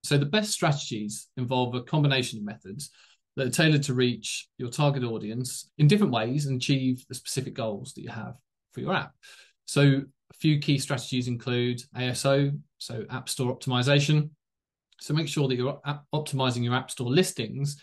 So the best strategies involve a combination of methods that are tailored to reach your target audience in different ways and achieve the specific goals that you have for your app. So a few key strategies include ASO, so App Store Optimization. So make sure that you're optimizing your App Store listings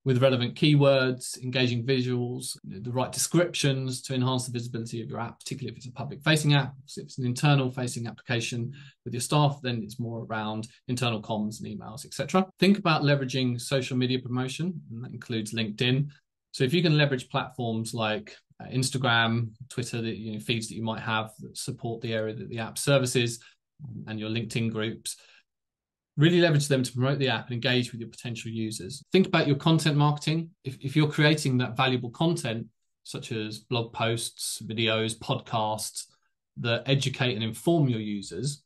with relevant keywords, engaging visuals, the right descriptions to enhance the visibility of your app, particularly if it's a public-facing app. So if it's an internal-facing application with your staff, then it's more around internal comms and emails, etc. Think about leveraging social media promotion, and that includes LinkedIn. So if you can leverage platforms like Instagram, Twitter, feeds that you might have that support the area that the app services, and your LinkedIn groups, really leverage them to promote the app and engage with your potential users. Think about your content marketing. If you're creating that valuable content, such as blog posts, videos, podcasts, that educate and inform your users,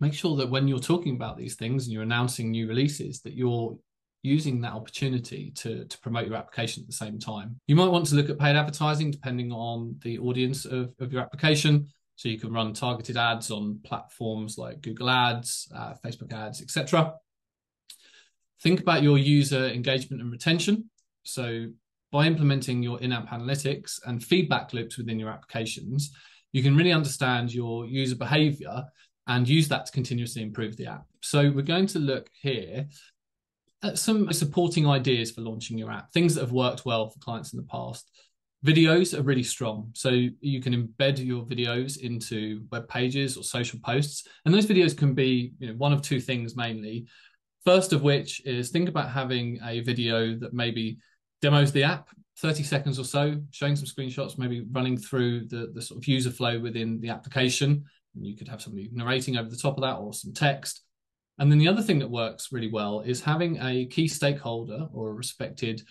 make sure that when you're talking about these things and you're announcing new releases, that you're using that opportunity to promote your application at the same time. You might want to look at paid advertising depending on the audience of your application. So you can run targeted ads on platforms like Google Ads, Facebook ads, etc. Think about your user engagement and retention. So by implementing your in-app analytics and feedback loops within your applications, you can really understand your user behavior and use that to continuously improve the app. So we're going to look here at some supporting ideas for launching your app, things that have worked well for clients in the past. Videos are really strong. So you can embed your videos into web pages or social posts. And those videos can be one of two things mainly. First of which is think about having a video that maybe demos the app, 30 seconds or so, showing some screenshots, maybe running through the sort of user flow within the application. And you could have somebody narrating over the top of that or some text. And then the other thing that works really well is having a key stakeholder or a respected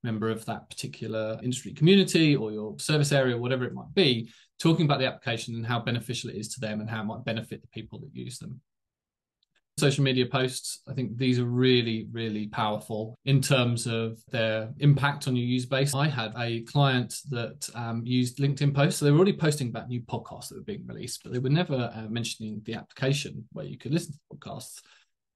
member of that particular industry community or your service area, whatever it might be, talking about the application and how beneficial it is to them and how it might benefit the people that use them. Social media posts, I think these are really, really powerful in terms of their impact on your user base. I had a client that used LinkedIn posts. So they were already posting about new podcasts that were being released, but they were never mentioning the application where you could listen to podcasts.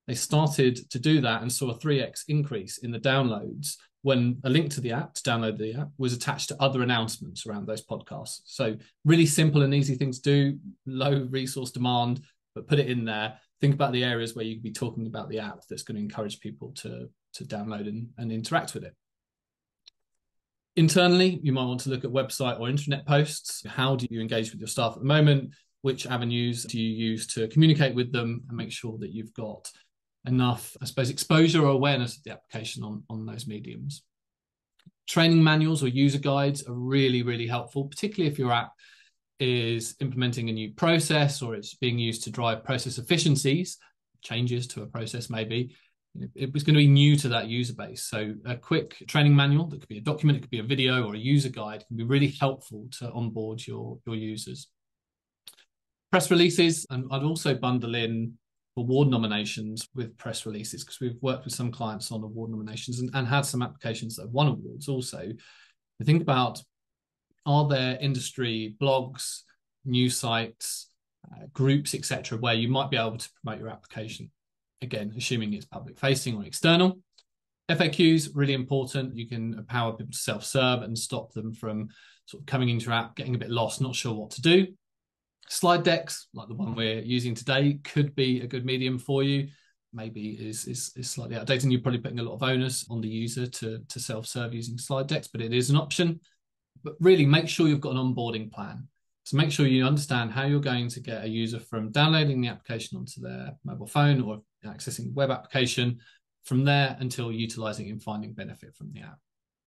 They started to do that and saw a 3x increase in the downloads when a link to the app, to download the app, was attached to other announcements around those podcasts. So really simple and easy thing to do, low resource demand, but put it in there. Think about the areas where you could be talking about the app that's going to encourage people to download and interact with it. Internally, you might want to look at website or internet posts. How do you engage with your staff at the moment? Which avenues do you use to communicate with them and make sure that you've got enough, I suppose, exposure or awareness of the application on those mediums. Training manuals or user guides are really, really helpful, particularly if your app is implementing a new process or it's being used to drive process efficiencies, changes to a process maybe. It was going to be new to that user base. So a quick training manual, that could be a document, it could be a video or a user guide, can be really helpful to onboard your users. Press releases, and I'd also bundle in award nominations with press releases because we've worked with some clients on award nominations and had some applications that have won awards also. Think about, are there industry blogs, news sites, groups, etc., where you might be able to promote your application? Again, assuming it's public facing or external. FAQs, really important. You can empower people to self-serve and stop them from sort of coming into your app, getting a bit lost, not sure what to do. Slide decks, like the one we're using today, could be a good medium for you. Maybe is slightly outdated and you're probably putting a lot of onus on the user to self-serve using slide decks, but it is an option. But really make sure you've got an onboarding plan. So make sure you understand how you're going to get a user from downloading the application onto their mobile phone or accessing the web application from there until utilizing and finding benefit from the app.